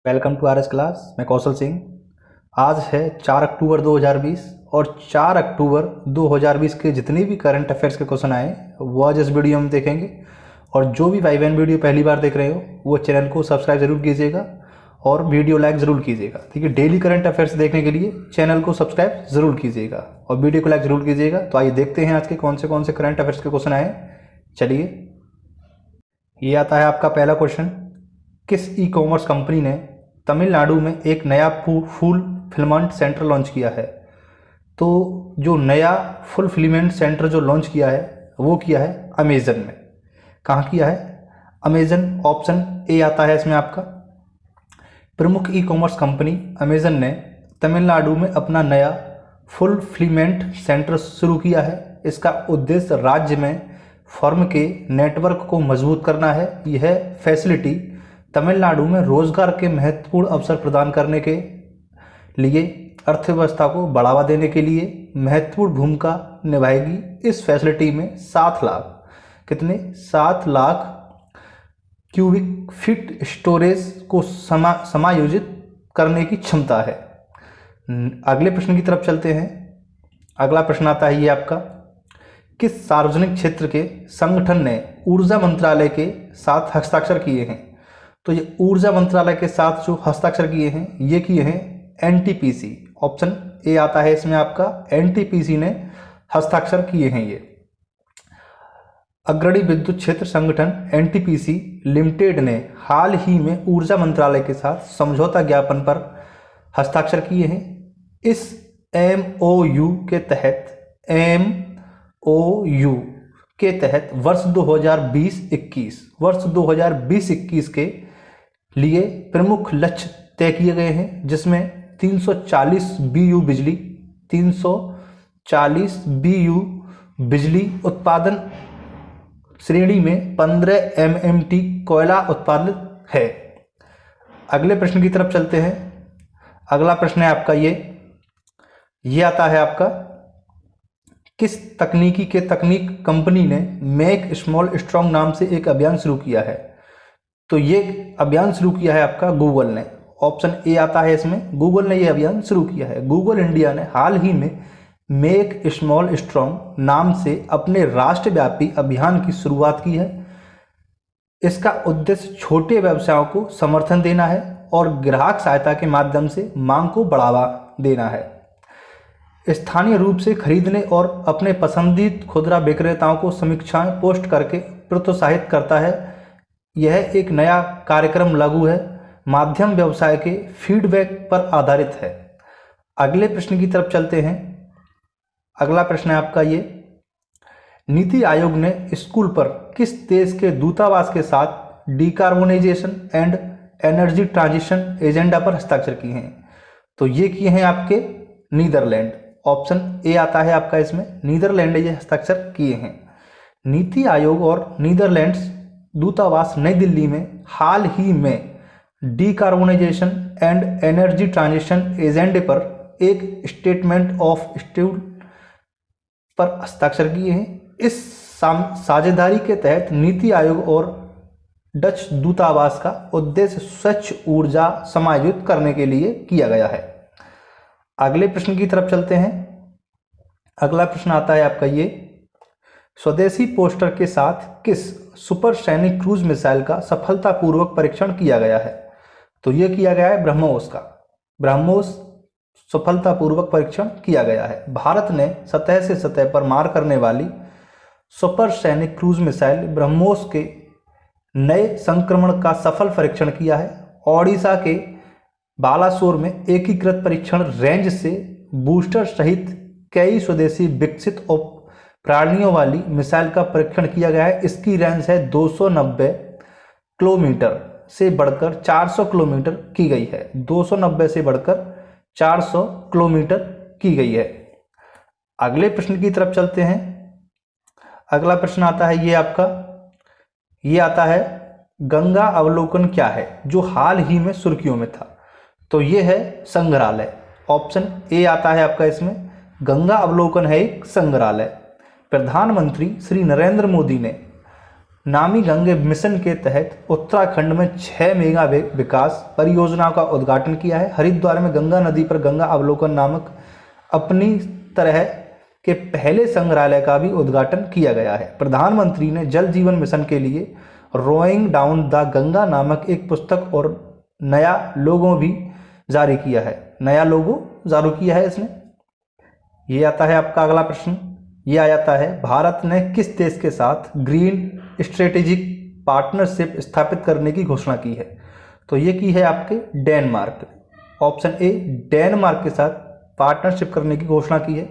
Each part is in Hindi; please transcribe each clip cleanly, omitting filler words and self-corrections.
Welcome to RS class. मैं कौशल सिंह। आज है 4 अक्टूबर 2020 और 4 अक्टूबर 2020 के जितने भी करंट अफेयर्स के क्वेश्चन आए वो आज इस वीडियो में देखेंगे। और जो भी भाई बहन वीडियो पहली बार देख रहे हो वो चैनल को सब्सक्राइब ज़रूर कीजिएगा और वीडियो लाइक ज़रूर कीजिएगा। ठीक है, डेली करंट अफेयर्स देखने के लिए चैनल को सब्सक्राइब ज़रूर कीजिएगा और वीडियो को लाइक ज़रूर कीजिएगा। तो आइए देखते हैं आज के कौन से करंट अफेयर्स के क्वेश्चन आए। चलिए, ये आता है आपका पहला क्वेश्चन। किस ई कॉमर्स कंपनी ने तमिलनाडु में एक नया फुलफिलमेंट सेंटर लॉन्च किया है? तो जो नया फुलफिलमेंट सेंटर जो लॉन्च किया है वो किया है अमेजन में। कहाँ किया है? अमेजन। ऑप्शन ए आता है इसमें आपका। प्रमुख ई कॉमर्स कंपनी अमेजन ने तमिलनाडु में अपना नया फुलफिलमेंट सेंटर शुरू किया है। इसका उद्देश्य राज्य में फर्म के नेटवर्क को मजबूत करना है। यह फैसिलिटी तमिलनाडु में रोजगार के महत्वपूर्ण अवसर प्रदान करने के लिए अर्थव्यवस्था को बढ़ावा देने के लिए महत्वपूर्ण भूमिका निभाएगी। इस फैसिलिटी में 7 लाख कितने 7 लाख क्यूबिक फीट स्टोरेज को समायोजित करने की क्षमता है। अगले प्रश्न की तरफ चलते हैं। अगला प्रश्न आता है ये आपका। किस सार्वजनिक क्षेत्र के संगठन ने ऊर्जा मंत्रालय के साथ हस्ताक्षर किए हैं? तो ये ऊर्जा मंत्रालय के साथ जो हस्ताक्षर किए हैं ये किए हैं एनटीपीसी। ऑप्शन ए आता है इसमें आपका। एनटीपीसी ने हस्ताक्षर किए हैं ये। अग्रणी विद्युत क्षेत्र संगठन एनटीपीसी लिमिटेड ने हाल ही में ऊर्जा मंत्रालय के साथ समझौता ज्ञापन पर हस्ताक्षर किए हैं। इस एमओयू के तहत वर्ष 2020-21 के लिए प्रमुख लक्ष्य तय किए गए हैं, जिसमें 340 बीयू बिजली उत्पादन श्रेणी में 15 एमएमटी कोयला उत्पादित है। अगले प्रश्न की तरफ चलते हैं। अगला प्रश्न है आपका ये आता है आपका। किस तकनीक कंपनी ने मेक स्मॉल स्ट्रॉन्ग नाम से एक अभियान शुरू किया है? तो ये अभियान शुरू किया है आपका गूगल ने। ऑप्शन ए आता है इसमें। गूगल ने ये अभियान शुरू किया है। गूगल इंडिया ने हाल ही में मेक स्मॉल स्ट्रॉन्ग नाम से अपने राष्ट्रव्यापी अभियान की शुरुआत की है। इसका उद्देश्य छोटे व्यवसायों को समर्थन देना है और ग्राहक सहायता के माध्यम से मांग को बढ़ावा देना है। स्थानीय रूप से खरीदने और अपने पसंदीदा खुदरा विक्रेताओं को समीक्षाएं पोस्ट करके प्रोत्साहित करता है। यह एक नया कार्यक्रम लागू है, माध्यम व्यवसाय के फीडबैक पर आधारित है। अगले प्रश्न की तरफ चलते हैं। अगला प्रश्न है आपका ये। नीति आयोग ने स्कूल पर किस देश के दूतावास के साथ decarbonisation and energy transition agenda पर हस्ताक्षर किए हैं? तो ये किए हैं आपके नीदरलैंड। ऑप्शन ए आता है आपका इसमें। नीदरलैंड ये हस्ताक्षर किए हैं। नीति आयोग और नीदरलैंड्स दूतावास नई दिल्ली में हाल ही में डिकार्बोनाइजेशन एंड एनर्जी ट्रांजिशन एजेंडे पर एक स्टेटमेंट ऑफ स्टूल पर हस्ताक्षर किए हैं। इस साझेदारी के तहत नीति आयोग और डच दूतावास का उद्देश्य स्वच्छ ऊर्जा समायोजित करने के लिए किया गया है। अगले प्रश्न की तरफ चलते हैं। अगला प्रश्न आता है आपका ये। स्वदेशी पोस्टर के साथ किस सुपरसोनिक क्रूज मिसाइल का सफलतापूर्वक परीक्षण किया गया है? तो यह किया गया है ब्रह्मोस का। ब्रह्मोस सफलतापूर्वक परीक्षण किया गया है। भारत ने सतह से सतह पर मार करने वाली सुपरसोनिक क्रूज मिसाइल ब्रह्मोस के नए संस्करण का सफल परीक्षण किया है। ओडिशा के बालासोर में एकीकृत परीक्षण रेंज से बूस्टर सहित कई स्वदेशी विकसित प्राणियों वाली मिसाइल का परीक्षण किया गया है। इसकी रेंज है 290 किलोमीटर से बढ़कर 400 किलोमीटर की गई है। 290 से बढ़कर 400 किलोमीटर की गई है। अगले प्रश्न की तरफ चलते हैं। अगला प्रश्न आता है ये आपका। ये आता है गंगा अवलोकन क्या है जो हाल ही में सुर्खियों में था? तो ये है संग्रहालय। ऑप्शन ए आता है आपका इसमें। गंगा अवलोकन है एक संग्रहालय। प्रधानमंत्री श्री नरेंद्र मोदी ने नामी गंगे मिशन के तहत उत्तराखंड में 6 मेगा विकास परियोजनाओं का उद्घाटन किया है। हरिद्वार में गंगा नदी पर गंगा अवलोकन नामक अपनी तरह के पहले संग्रहालय का भी उद्घाटन किया गया है। प्रधानमंत्री ने जल जीवन मिशन के लिए रोइंग डाउन द गंगा नामक एक पुस्तक और नया लोगो भी जारी किया है। नया लोगो जारी किया है इसने। ये आता है आपका अगला प्रश्न। ये आ जाता है, भारत ने किस देश के साथ ग्रीन स्ट्रेटेजिक पार्टनरशिप स्थापित करने की घोषणा की है? तो ये की है आपके डेनमार्क। ऑप्शन ए, डेनमार्क के साथ पार्टनरशिप करने की घोषणा की है।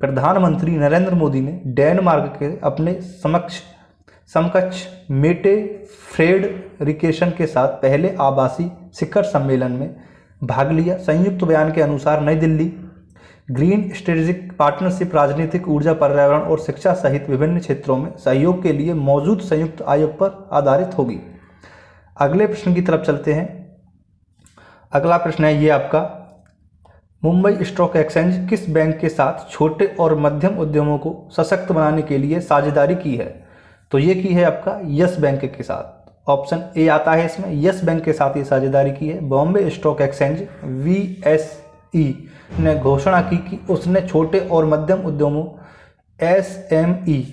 प्रधानमंत्री नरेंद्र मोदी ने डेनमार्क के अपने समकक्ष मेटे फ्रेडरिकेशन के साथ पहले आभासी शिखर सम्मेलन में भाग लिया। संयुक्त बयान के अनुसार नई दिल्ली ग्रीन स्ट्रेटेजिक पार्टनरशिप राजनीतिक, ऊर्जा, पर्यावरण और शिक्षा सहित विभिन्न क्षेत्रों में सहयोग के लिए मौजूद संयुक्त आयोग पर आधारित होगी। अगले प्रश्न की तरफ चलते हैं। अगला प्रश्न है ये आपका, मुंबई स्टॉक एक्सचेंज किस बैंक के साथ छोटे और मध्यम उद्यमों को सशक्त बनाने के लिए साझेदारी की है? तो ये की है आपका यस बैंक के साथ। ऑप्शन ए आता है इसमें, यस बैंक के साथ ये साझेदारी की है। बॉम्बे स्टॉक एक्सचेंज BSE ने घोषणा की कि उसने छोटे और मध्यम उद्यमों SME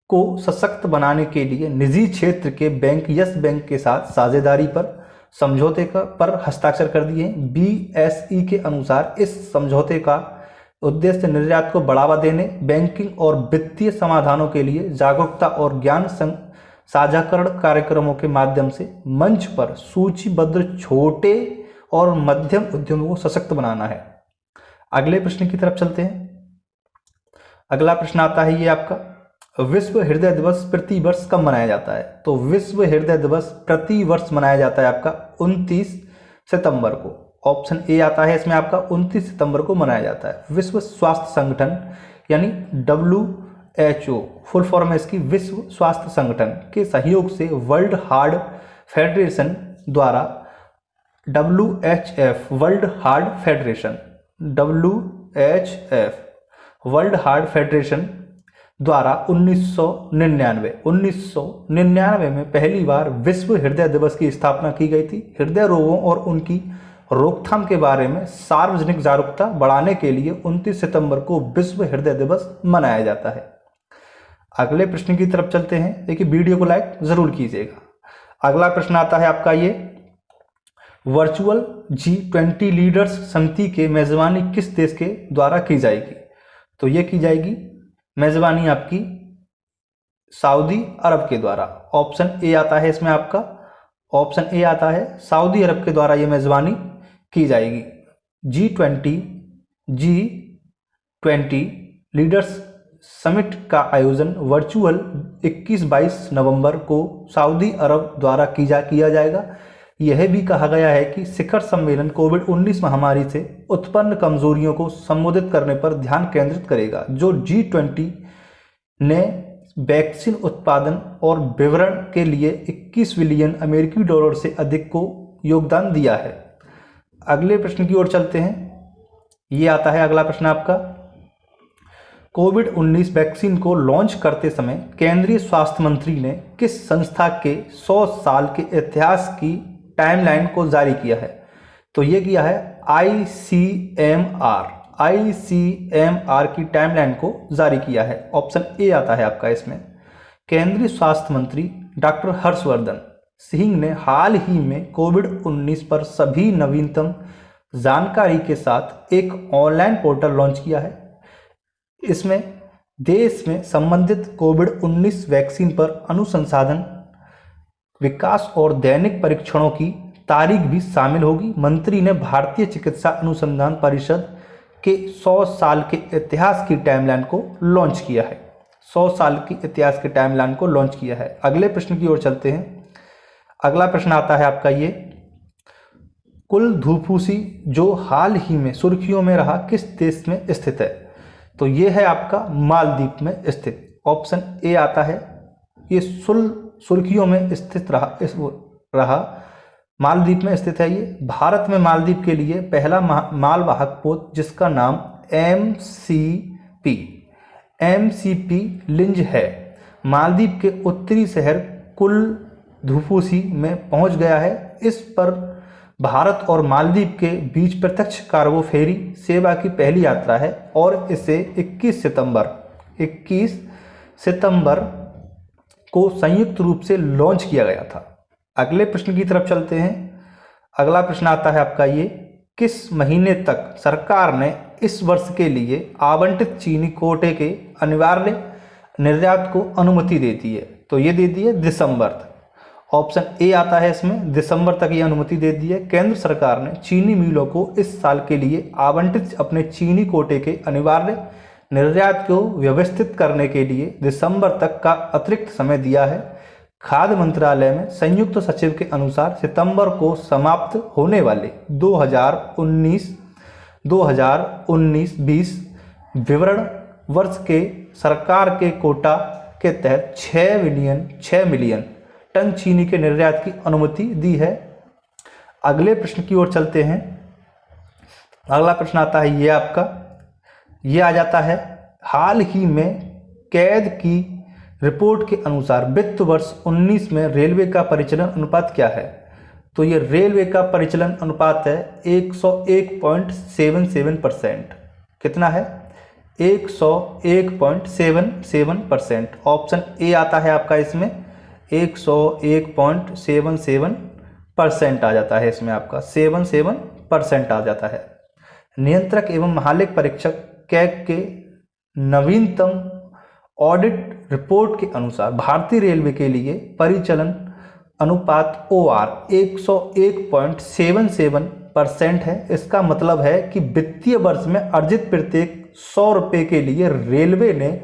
को सशक्त बनाने के लिए निजी क्षेत्र के बैंक यस बैंक के साथ साझेदारी पर समझौते पर हस्ताक्षर कर दिए हैं। BSE के अनुसार इस समझौते का उद्देश्य निर्यात को बढ़ावा देने, बैंकिंग और वित्तीय समाधानों के लिए जागरूकता और ज्ञान साझाकरण कार्यक्रमों के माध्यम से मंच पर सूचीबद्ध छोटे और मध्यम उद्यमों को सशक्त बनाना है। अगले प्रश्न की तरफ चलते हैं। अगला प्रश्न आता है ये आपका, विश्व हृदय दिवस प्रति वर्ष कब मनाया जाता है? तो विश्व हृदय दिवस प्रति वर्ष मनाया जाता है आपका 29 सितंबर को। ऑप्शन ए आता है इसमें आपका, 29 सितंबर को मनाया जाता है। विश्व स्वास्थ्य संगठन यानी WHO, फुल फॉर्म है इसकी विश्व स्वास्थ्य संगठन के सहयोग से वर्ल्ड हार्ट फेडरेशन द्वारा WHF वर्ल्ड हार्ट फेडरेशन द्वारा 1999 में पहली बार विश्व हृदय दिवस की स्थापना की गई थी। हृदय रोगों और उनकी रोकथाम के बारे में सार्वजनिक जागरूकता बढ़ाने के लिए 29 सितंबर को विश्व हृदय दिवस मनाया जाता है। अगले प्रश्न की तरफ चलते हैं। देखिए वीडियो को लाइक जरूर कीजिएगा। अगला प्रश्न आता है आपका ये, वर्चुअल G20 लीडर्स समिति के मेजबानी किस देश के द्वारा की जाएगी? तो ये की जाएगी मेजबानी आपकी सऊदी अरब के द्वारा। ऑप्शन ए आता है इसमें आपका, ऑप्शन ए आता है सऊदी अरब के द्वारा ये मेजबानी की जाएगी। G20 लीडर्स समिट का आयोजन वर्चुअल 21-22 नवंबर को सऊदी अरब द्वारा किया जाएगा। यह भी कहा गया है कि शिखर सम्मेलन कोविड-19 महामारी से उत्पन्न कमजोरियों को संबोधित करने पर ध्यान केंद्रित करेगा, जो G20 ने वैक्सीन उत्पादन और वितरण के लिए 21 बिलियन अमेरिकी डॉलर से अधिक को योगदान दिया है। अगले प्रश्न की ओर चलते हैं। ये आता है अगला प्रश्न आपका, कोविड-19 वैक्सीन को लॉन्च करते समय केंद्रीय स्वास्थ्य मंत्री ने किस संस्था के 100 साल के इतिहास की टाइमलाइन को जारी किया है? तो ये किया है ICMR की टाइमलाइन को जारी किया है। ऑप्शन ए आता है आपका इसमें। केंद्रीय स्वास्थ्य मंत्री डॉक्टर हर्षवर्धन सिंह ने हाल ही में कोविड-19 पर सभी नवीनतम जानकारी के साथ एक ऑनलाइन पोर्टल लॉन्च किया है। इसमें देश में संबंधित कोविड-19 वैक्सीन पर अनुसंधान, विकास और दैनिक परीक्षणों की तारीख भी शामिल होगी। मंत्री ने भारतीय चिकित्सा अनुसंधान परिषद के 100 साल के इतिहास की टाइमलाइन को लॉन्च किया है। 100 साल की इतिहास के टाइमलाइन को लॉन्च किया है। अगले प्रश्न की ओर चलते हैं। अगला प्रश्न आता है आपका ये, कुलधुफुसी जो हाल ही में सुर्खियों में रहा किस देश में स्थित है? तो ये है आपका मालदीव में स्थित। ऑप्शन ए आता है, ये सुर्खियों में स्थित रहा मालदीव में स्थित है। ये भारत में मालदीव के लिए पहला मालवाहक पोत जिसका नाम MCP MCP लिंज है। मालदीव के उत्तरी शहर कुल्धुफुसी में पहुंच गया है। इस पर भारत और मालदीव के बीच प्रत्यक्ष कार्गो फेरी सेवा की पहली यात्रा है और इसे 21 सितंबर को संयुक्त रूप से लॉन्च किया गया था। अगले प्रश्न की तरफ चलते हैं। अगला प्रश्न आता है आपका ये, किस महीने तक सरकार ने इस वर्ष के लिए आवंटित चीनी कोटे के अनिवार्य निर्यात को अनुमति दे दी है? तो ये दे दी है दिसंबर तक। ऑप्शन ए आता है इसमें, दिसंबर तक ये अनुमति दे दी है। केंद्र सरकार ने चीनी मिलों को इस साल के लिए आवंटित अपने चीनी कोटे के अनिवार्य निर्यात को व्यवस्थित करने के लिए दिसंबर तक का अतिरिक्त समय दिया है। खाद्य मंत्रालय में संयुक्त सचिव के अनुसार सितंबर को समाप्त होने वाले 2019-20 विवरण वर्ष के सरकार के कोटा के तहत 6 मिलियन टन चीनी के निर्यात की अनुमति दी है। अगले प्रश्न की ओर चलते हैं। अगला प्रश्न आता है ये आपका, ये आ जाता है, हाल ही में कैद की रिपोर्ट के अनुसार वित्त वर्ष 19 में रेलवे का परिचालन अनुपात क्या है? तो ये रेलवे का परिचालन अनुपात है 101.77%। कितना है? 101.77%। ऑप्शन ए आता है आपका इसमें, 101.77% आ जाता है इसमें आपका, 77% आ जाता है। नियंत्रक एवं महालेख परीक्षक कैग के नवीनतम ऑडिट रिपोर्ट के अनुसार भारतीय रेलवे के लिए परिचालन अनुपात OR 101.77% है। इसका मतलब है कि वित्तीय वर्ष में अर्जित प्रत्येक 100 रुपये के लिए रेलवे ने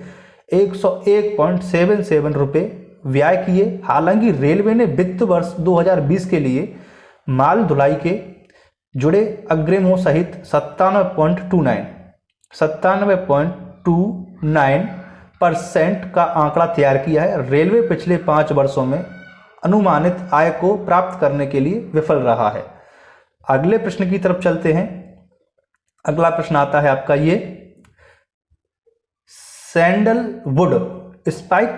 101.77 रुपये व्यय किए। हालांकि रेलवे ने वित्त वर्ष 2020 के लिए माल ढुलाई के जुड़े अग्रिमों सहित 97.29% का आंकड़ा तैयार किया है। रेलवे पिछले 5 वर्षों में अनुमानित आय को प्राप्त करने के लिए विफल रहा है। अगले प्रश्न की तरफ चलते हैं। अगला प्रश्न आता है आपका ये, सैंडलवुड स्पाइक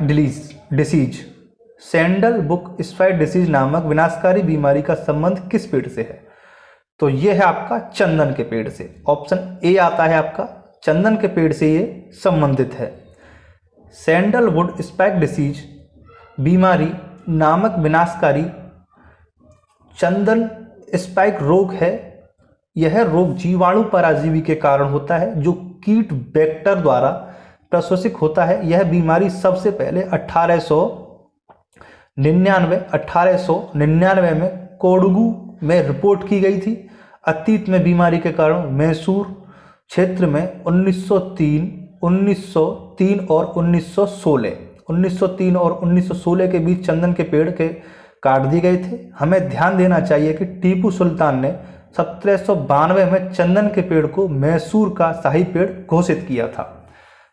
डिसीज नामक विनाशकारी बीमारी का संबंध किस पेड़ से है? तो यह है आपका चंदन के पेड़ से। ऑप्शन ए आता है आपका, चंदन के पेड़ से ये संबंधित है। सैंडलवुड स्पाइक डिसीज बीमारी नामक विनाशकारी चंदन स्पाइक रोग है। यह रोग जीवाणु परजीवी के कारण होता है जो कीट वेक्टर द्वारा प्रशोषित होता है। यह बीमारी सबसे पहले 1899 में कोडगू में रिपोर्ट की गई थी। अतीत में बीमारी के कारण मैसूर क्षेत्र में 1903 और 1916 के बीच चंदन के पेड़ के काट दिए गए थे। हमें ध्यान देना चाहिए कि टीपू सुल्तान ने 1792 में चंदन के पेड़ को मैसूर का शाही पेड़ घोषित किया था।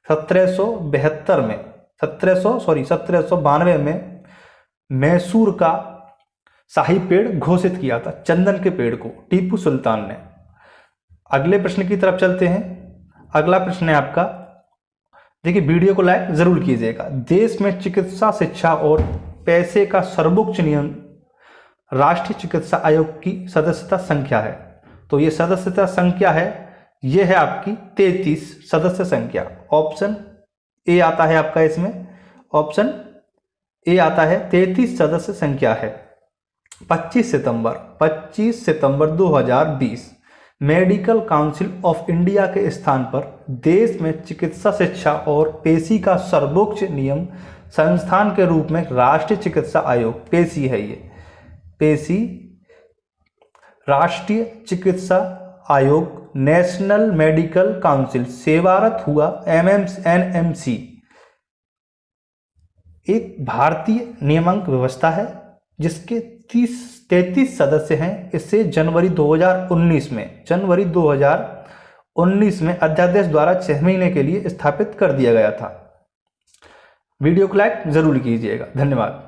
1792 में मैसूर का शाही पेड़ घोषित किया था चंदन के पेड़ को टीपू सुल्तान ने। अगले प्रश्न की तरफ चलते हैं। अगला प्रश्न है आपका, देखिए वीडियो को लाइक जरूर कीजिएगा। देश में चिकित्सा शिक्षा और पैसे का सर्वोच्च नियम राष्ट्रीय चिकित्सा आयोग की सदस्यता संख्या है। तो ये सदस्यता संख्या है, ये है आपकी 33 सदस्य संख्या। ऑप्शन ए आता है आपका इसमें, ऑप्शन ए आता है 33 सदस्य संख्या है। 25 सितंबर 2020 मेडिकल काउंसिल ऑफ इंडिया के स्थान पर देश में चिकित्सा शिक्षा और पेशी का सर्वोच्च नियम संस्थान के रूप में राष्ट्रीय चिकित्सा आयोग पेशी है। ये पेशी राष्ट्रीय चिकित्सा आयोग नेशनल मेडिकल काउंसिल सेवारत हुआ NMC एक भारतीय नियामक व्यवस्था है जिसके 33 सदस्य हैं। इसे जनवरी 2019 में अध्यादेश द्वारा 6 महीने के लिए स्थापित कर दिया गया था। वीडियो को लाइक जरूर कीजिएगा। धन्यवाद।